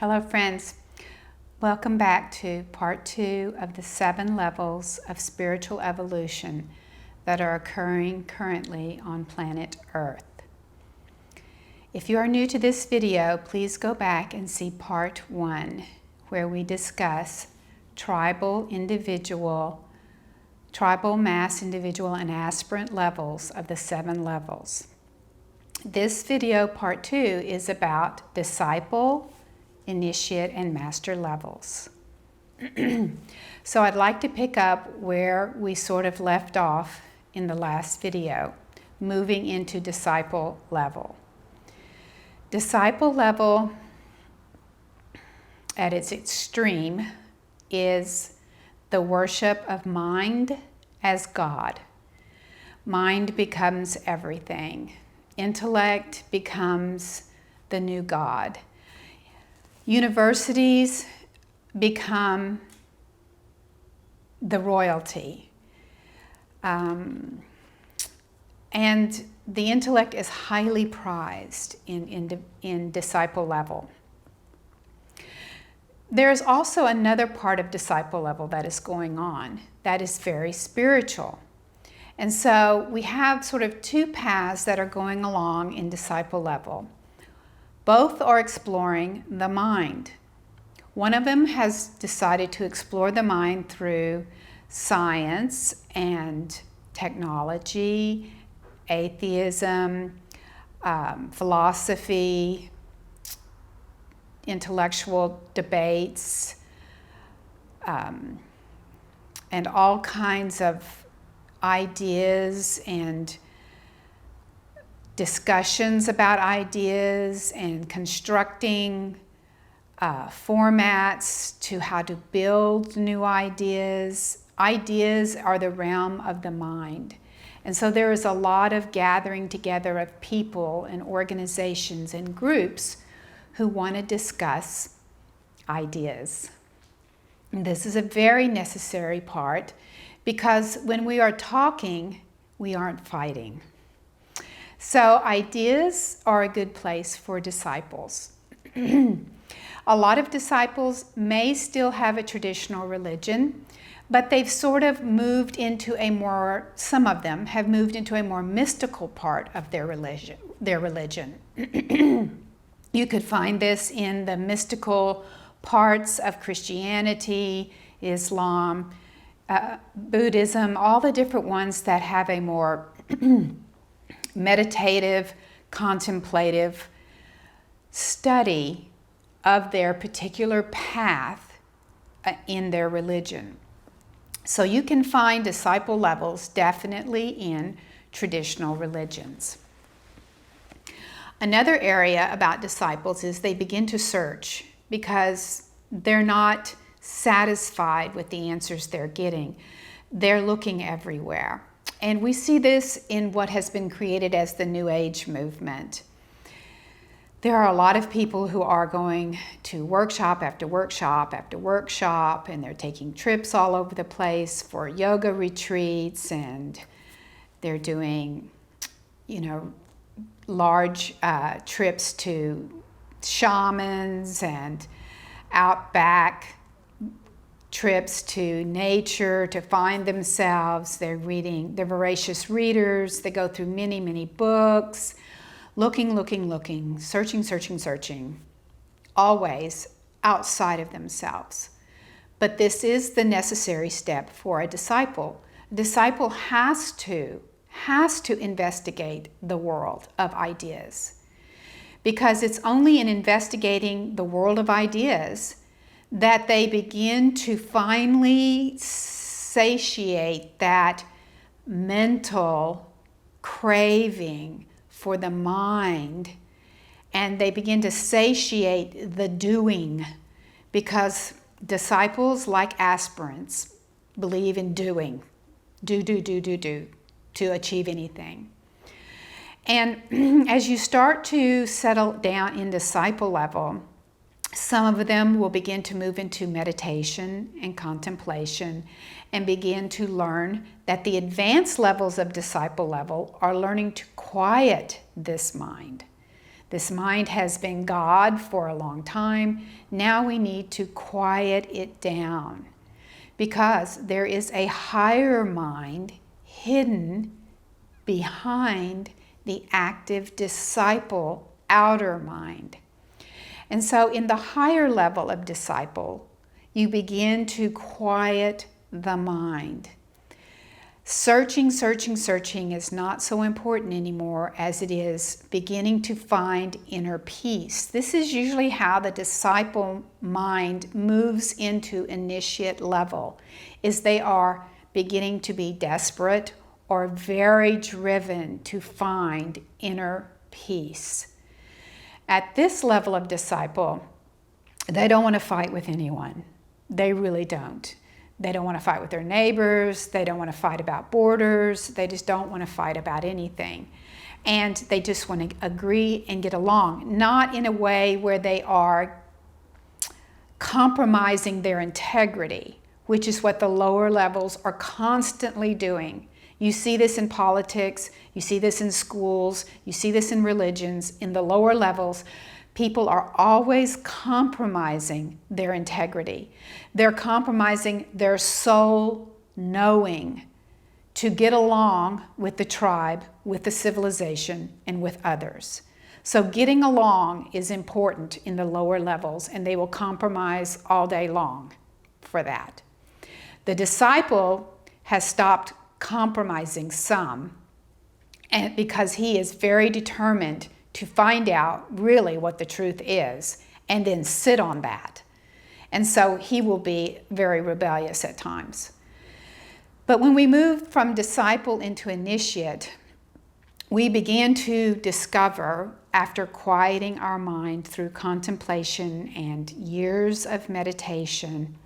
Hello friends, welcome back to part 2 of the 7 levels of spiritual evolution that are occurring currently on planet Earth. If you are new to this video, please go back and see part 1 where we discuss tribal, mass, individual, and aspirant levels of the 7 levels. This video, part 2, is about disciple, initiate, and master levels. So I'd like to pick up where we sort of left off in the last video, moving into disciple level. Disciple level at its extreme is the worship of mind as God. Mind becomes everything. Intellect becomes the new God. Universities become the royalty. And the intellect is highly prized in disciple level. There is also another part of disciple level that is going on that is very spiritual. And so we have sort of two paths that are going along in disciple level. Both are exploring the mind. One of them has decided to explore the mind through science and technology, atheism, philosophy, intellectual debates, and all kinds of ideas and discussions about ideas and constructing formats to how to build new ideas. Ideas are the realm of the mind. And so there is a lot of gathering together of people and organizations and groups who want to discuss ideas. And this is a very necessary part because when we are talking, we aren't fighting. So ideas are a good place for disciples. A lot of disciples may still have a traditional religion, but they've sort of moved into some of them have moved into a more mystical part of their religion. You could find this in the mystical parts of Christianity, Islam, Buddhism, all the different ones that have a more meditative, contemplative study of their particular path in their religion. So you can find disciple levels definitely in traditional religions. Another area about disciples is they begin to search because they're not satisfied with the answers they're getting. They're looking everywhere. And we see this in what has been created as the New Age movement. There are a lot of people who are going to workshop after workshop after workshop, and they're taking trips all over the place for yoga retreats, and they're doing, large trips to shamans and outback trips to nature to find themselves. They're voracious readers. They go through many, many books, looking, searching, always outside of themselves. But this is the necessary step for a disciple. A disciple has to investigate the world of ideas, because it's only in investigating the world of ideas that they begin to finally satiate that mental craving for the mind, and they begin to satiate the doing, because disciples, like aspirants, believe in doing, do to achieve anything. And as you start to settle down in disciple level, some of them will begin to move into meditation and contemplation and begin to learn that the advanced levels of disciple level are learning to quiet this mind. This mind has been God for a long time. Now we need to quiet it down because there is a higher mind hidden behind the active disciple outer mind. And so in the higher level of disciple, you begin to quiet the mind. Searching is not so important anymore as it is beginning to find inner peace. This is usually how the disciple mind moves into initiate level, is they are beginning to be desperate or very driven to find inner peace. At this level of disciple, they don't want to fight with anyone. They really don't. They don't want to fight with their neighbors. They don't want to fight about borders. They just don't want to fight about anything. And they just want to agree and get along, not in a way where they are compromising their integrity, which is what the lower levels are constantly doing. You see this in politics, you see this in schools, you see this in religions. In the lower levels, people are always compromising their integrity. They're compromising their soul knowing to get along with the tribe, with the civilization, and with others. So getting along is important in the lower levels, and they will compromise all day long for that. The disciple has stopped compromising some, and because he is very determined to find out really what the truth is and then sit on that. And so he will be very rebellious at times. But when we move from disciple into initiate, we begin to discover, after quieting our mind through contemplation and years of meditation,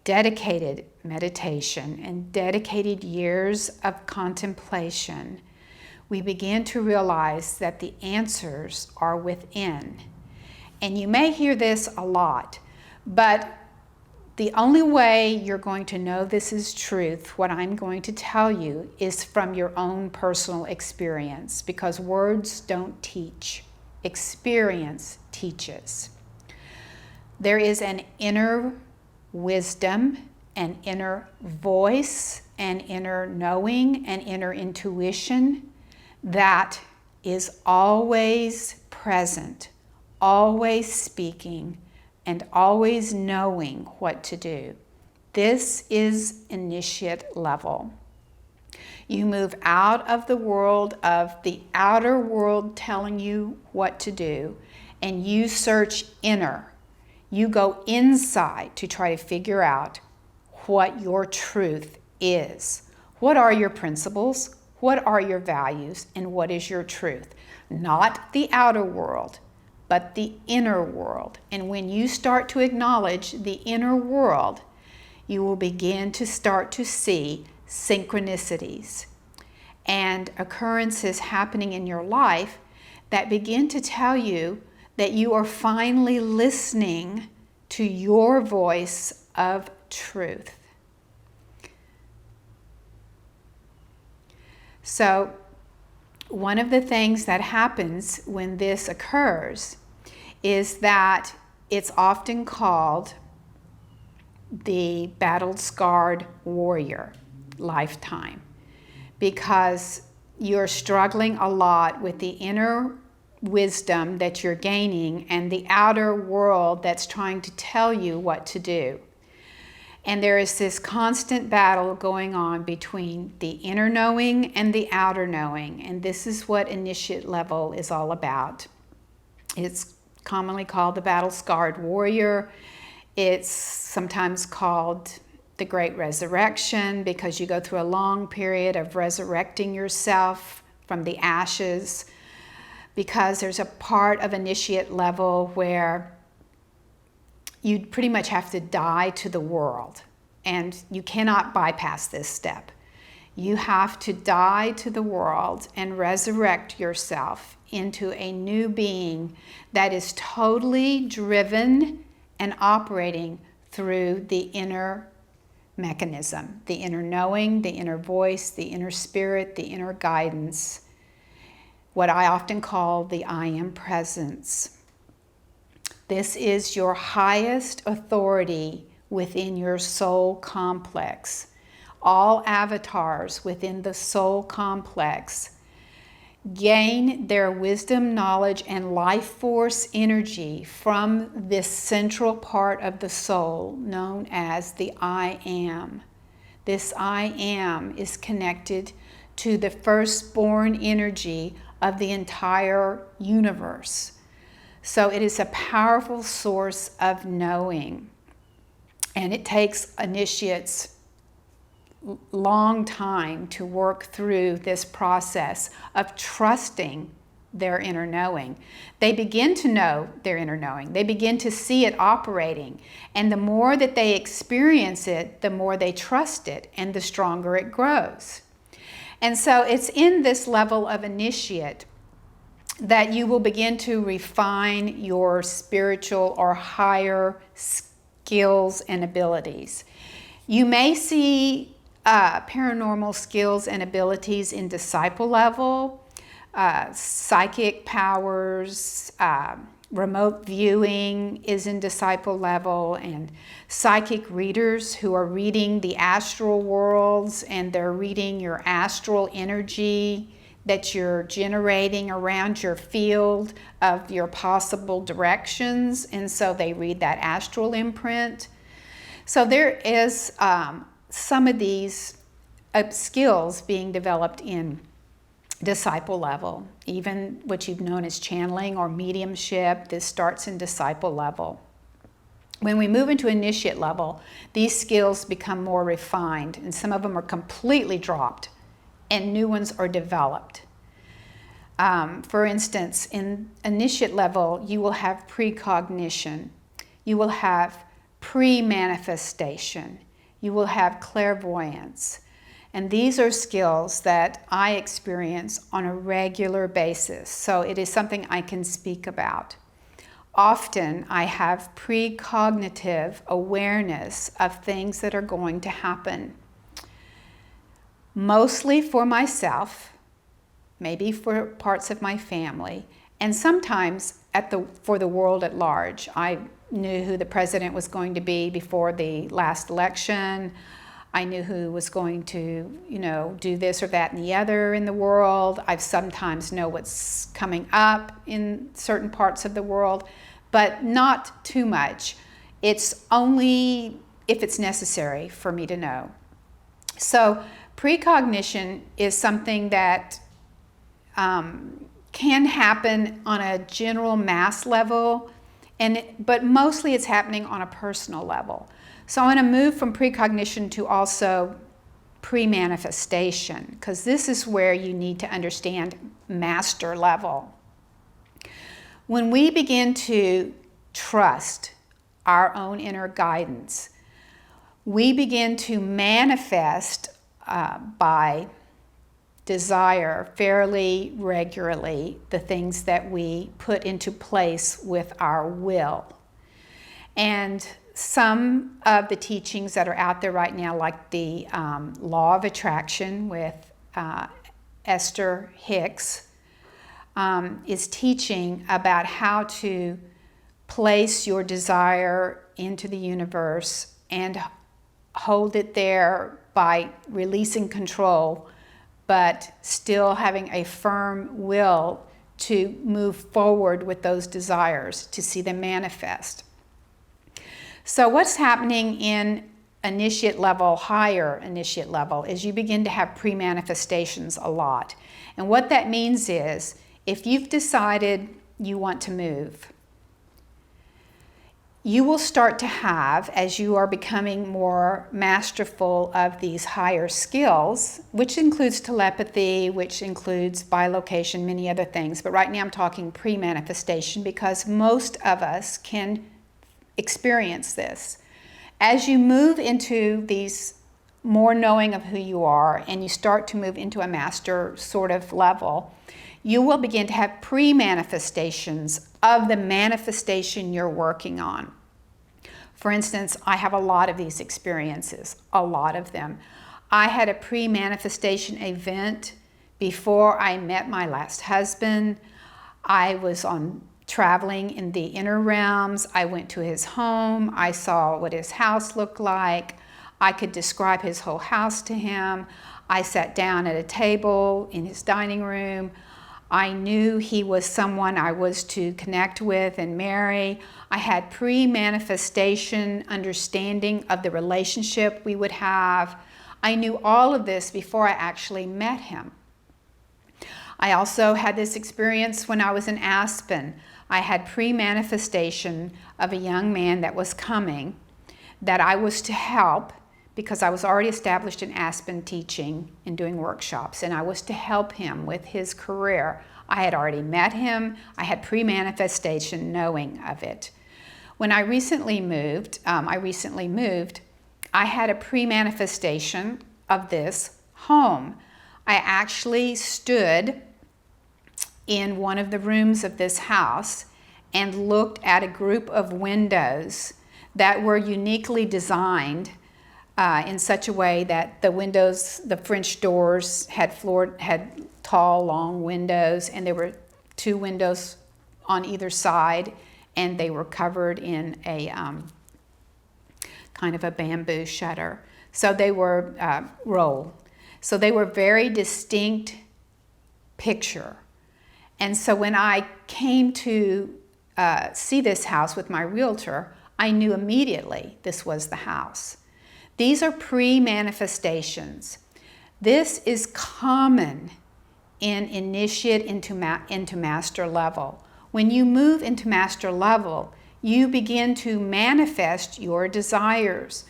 dedicated meditation and dedicated years of contemplation, we begin to realize that the answers are within. And you may hear this a lot, but the only way you're going to know this is truth, what I'm going to tell you, is from your own personal experience, because words don't teach. Experience teaches. There is an inner wisdom, an inner voice, an inner knowing, an inner intuition that is always present, always speaking, and always knowing what to do. This is initiate level. You move out of the world of the outer world telling you what to do, and you search inner. You go inside to try to figure out what your truth is. What are your principles? What are your values? And what is your truth? Not the outer world, but the inner world. And when you start to acknowledge the inner world, you will begin to start to see synchronicities and occurrences happening in your life that begin to tell you that you are finally listening to your voice of truth. So, one of the things that happens when this occurs is that it's often called the battle-scarred warrior lifetime, because you're struggling a lot with the inner wisdom that you're gaining and the outer world that's trying to tell you what to do. And there is this constant battle going on between the inner knowing and the outer knowing. And this is what initiate level is all about. It's commonly called the battle-scarred warrior. It's sometimes called the Great Resurrection because you go through a long period of resurrecting yourself from the ashes, because there's a part of initiate level where you pretty much have to die to the world, and you cannot bypass this step. You have to die to the world and resurrect yourself into a new being that is totally driven and operating through the inner mechanism, the inner knowing, the inner voice, the inner spirit, the inner guidance, what I often call the I am presence. This is your highest authority within your soul complex. All avatars within the soul complex gain their wisdom, knowledge, and life force energy from this central part of the soul known as the I am. This I am is connected to the firstborn energy of the entire universe. So it is a powerful source of knowing. And it takes initiates long time to work through this process of trusting their inner knowing. They begin to know their inner knowing. They begin to see it operating. And the more that they experience it, the more they trust it, and the stronger it grows. And so it's in this level of initiate that you will begin to refine your spiritual or higher skills and abilities. You may see paranormal skills and abilities in disciple level, psychic powers, remote viewing is in disciple level, and psychic readers who are reading the astral worlds, and they're reading your astral energy that you're generating around your field of your possible directions, and so they read that astral imprint. So there is some of these skills being developed in disciple level. Even what you've known as channeling or mediumship, this starts in disciple level. When we move into initiate level, these skills become more refined, and some of them are completely dropped and new ones are developed. For instance, in initiate level, you will have precognition, you will have pre-manifestation, you will have clairvoyance. And these are skills that I experience on a regular basis, so it is something I can speak about. Often I have precognitive awareness of things that are going to happen. Mostly for myself, maybe for parts of my family, and sometimes for the world at large. I knew who the president was going to be before the last election. I knew who was going to, do this or that and the other in the world. I sometimes know what's coming up in certain parts of the world, but not too much. It's only if it's necessary for me to know. So precognition is something that can happen on a general mass level, but mostly it's happening on a personal level. So I want to move from precognition to also pre-manifestation, because this is where you need to understand master level. When we begin to trust our own inner guidance, we begin to manifest by desire fairly regularly the things that we put into place with our will. And some of the teachings that are out there right now, like the law of attraction with Esther Hicks, is teaching about how to place your desire into the universe and hold it there by releasing control, but still having a firm will to move forward with those desires, to see them manifest. So what's happening in initiate level, higher initiate level, is you begin to have pre-manifestations a lot. And what that means is, if you've decided you want to move, you will start to have, as you are becoming more masterful of these higher skills, which includes telepathy, which includes bilocation, many other things. But right now I'm talking pre-manifestation, because most of us can experience this. As you move into these more knowing of who you are, and you start to move into a master sort of level, you will begin to have pre-manifestations of the manifestation you're working on. For instance, I have a lot of these experiences, a lot of them. I had a pre-manifestation event Before I met my last husband, I was traveling in the inner realms. I went to his home. I saw what his house looked like. I could describe his whole house to him. I sat down at a table in his dining room. I knew he was someone I was to connect with and marry. I had pre-manifestation understanding of the relationship we would have. I knew all of this before I actually met him. I also had this experience when I was in Aspen. I had pre-manifestation of a young man that was coming that I was to help, because I was already established in Aspen teaching and doing workshops, and I was to help him with his career. I had already met him. I had pre-manifestation knowing of it. When I recently moved, I had a pre-manifestation of this home. I actually stood in one of the rooms of this house and looked at a group of windows that were uniquely designed in such a way that the windows, the French doors had tall, long windows, and there were 2 windows on either side, and they were covered in a kind of a bamboo shutter. So they were roll. So they were very distinct picture. And so when I came to see this house with my realtor, I knew immediately this was the house. These are pre-manifestations. This is common in initiate into master level. When you move into master level, you begin to manifest your desires.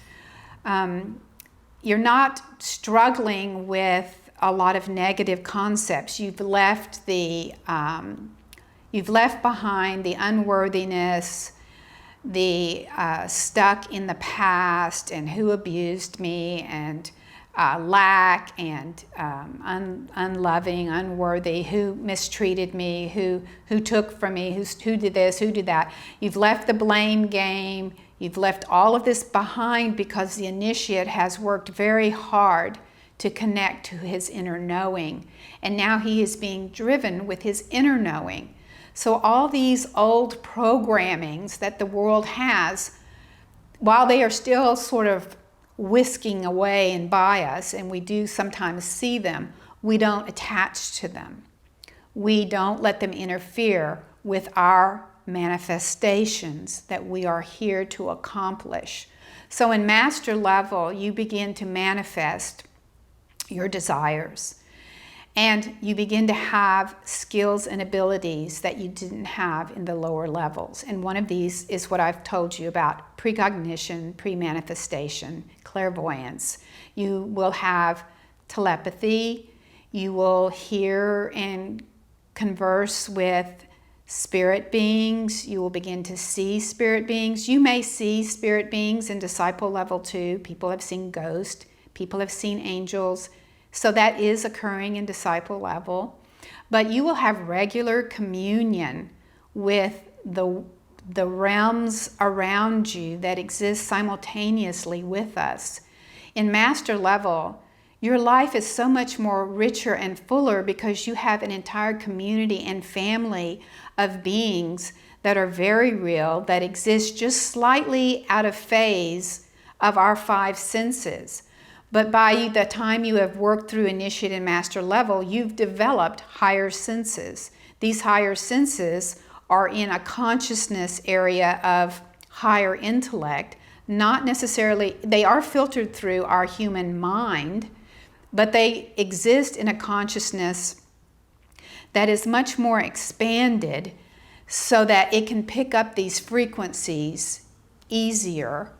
You're not struggling with a lot of negative concepts. You've left behind the unworthiness, the stuck in the past, and who abused me, and lack, and unloving, unworthy, who mistreated me, who took from me, who did this, who did that. You've left the blame game. You've left all of this behind because the initiate has worked very hard to connect to his inner knowing. And now he is being driven with his inner knowing. So all these old programmings that the world has, while they are still sort of whisking away and by us, and we do sometimes see them, we don't attach to them. We don't let them interfere with our manifestations that we are here to accomplish. So in master level, you begin to manifest your desires. And you begin to have skills and abilities that you didn't have in the lower levels. And one of these is what I've told you about: precognition, pre-manifestation, clairvoyance. You will have telepathy. You will hear and converse with spirit beings. You will begin to see spirit beings. You may see spirit beings in disciple level 2. People have seen ghosts. People have seen angels. So that is occurring in disciple level. But you will have regular communion with the realms around you that exist simultaneously with us. In master level, your life is so much more richer and fuller because you have an entire community and family of beings that are very real, that exist just slightly out of phase of our 5 senses. But by the time you have worked through initiate and master level, you've developed higher senses. These higher senses are in a consciousness area of higher intellect. Not necessarily, they are filtered through our human mind, but they exist in a consciousness that is much more expanded so that it can pick up these frequencies easier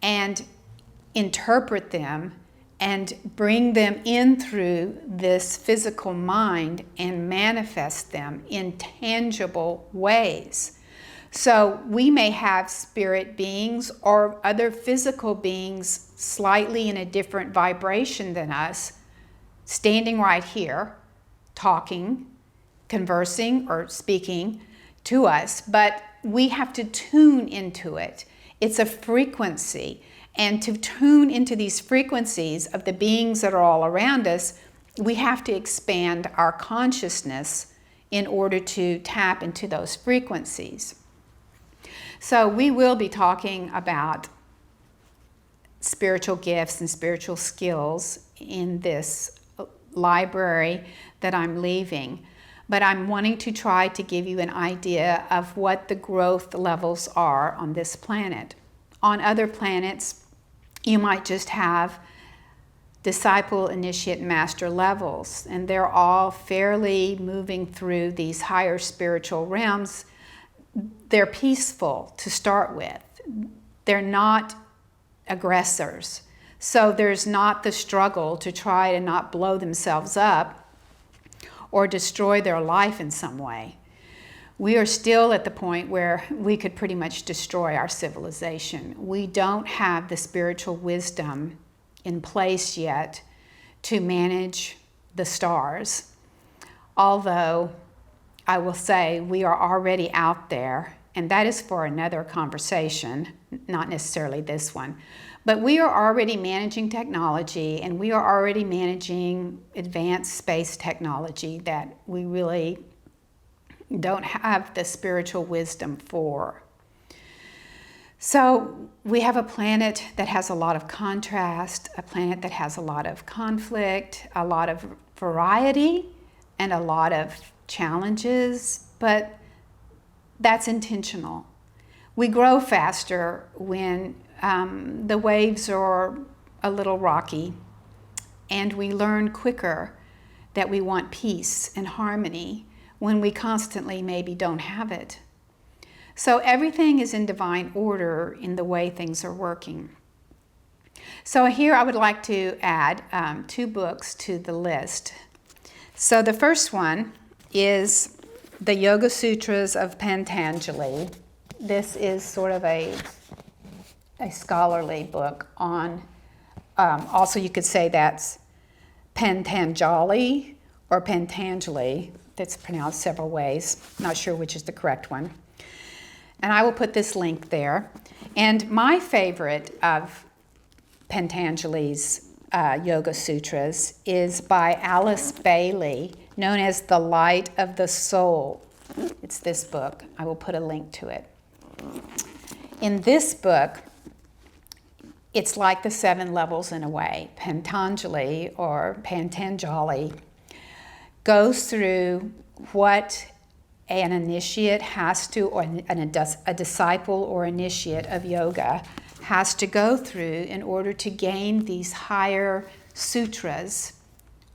and interpret them and bring them in through this physical mind and manifest them in tangible ways. So we may have spirit beings or other physical beings slightly in a different vibration than us, standing right here, talking, conversing, or speaking to us, but we have to tune into it. It's a frequency. And to tune into these frequencies of the beings that are all around us, we have to expand our consciousness in order to tap into those frequencies. So we will be talking about spiritual gifts and spiritual skills in this library that I'm leaving. But I'm wanting to try to give you an idea of what the growth levels are on this planet. On other planets, you might just have disciple, initiate, master levels, and they're all fairly moving through these higher spiritual realms. They're peaceful to start with. They're not aggressors. So there's not the struggle to try to not blow themselves up or destroy their life in some way. We are still at the point where we could pretty much destroy our civilization. We don't have the spiritual wisdom in place yet to manage the stars. Although I will say we are already out there, and that is for another conversation, not necessarily this one. But we are already managing technology, and we are already managing advanced space technology that we really don't have the spiritual wisdom for. So we have a planet that has a lot of contrast, a planet that has a lot of conflict, a lot of variety, and a lot of challenges, but that's intentional. We grow faster when the waves are a little rocky, and we learn quicker that we want peace and harmony when we constantly maybe don't have it. So everything is in divine order in the way things are working. So here I would like to add 2 books to the list. So the first one is the Yoga Sutras of Patanjali. This is sort of a scholarly book on, also you could say that's Patanjali or Patanjali. That's pronounced several ways. Not sure which is the correct one. And I will put this link there. And my favorite of Patanjali's Yoga Sutras is by Alice Bailey, known as The Light of the Soul. It's this book. I will put a link to it. In this book, it's like the 7 levels in a way. Patanjali goes through what an initiate has to, or a disciple or initiate of yoga has to go through in order to gain these higher sutras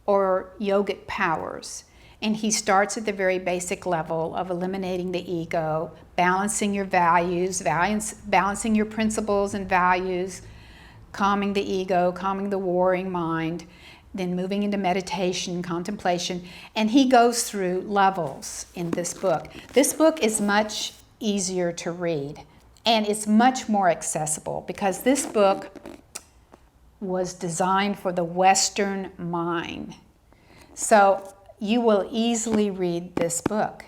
or yogic powers. And he starts at the very basic level of eliminating the ego, balancing your values, balancing your principles and values, calming the ego, calming the warring mind, then moving into meditation, contemplation, and he goes through levels in this book. This book is much easier to read, and it's much more accessible because this book was designed for the Western mind. So you will easily read this book.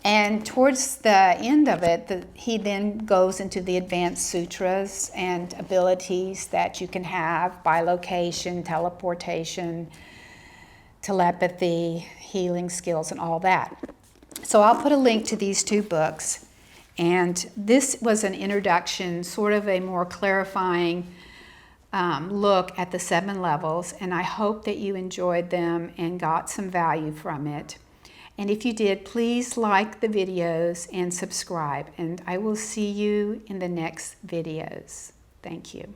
And towards the end of it, he then goes into the advanced sutras and abilities that you can have: bilocation, teleportation, telepathy, healing skills, and all that. So I'll put a link to these 2 books. And this was an introduction, sort of a more clarifying look at the 7 levels. And I hope that you enjoyed them and got some value from it. And if you did, please like the videos and subscribe. And I will see you in the next videos. Thank you.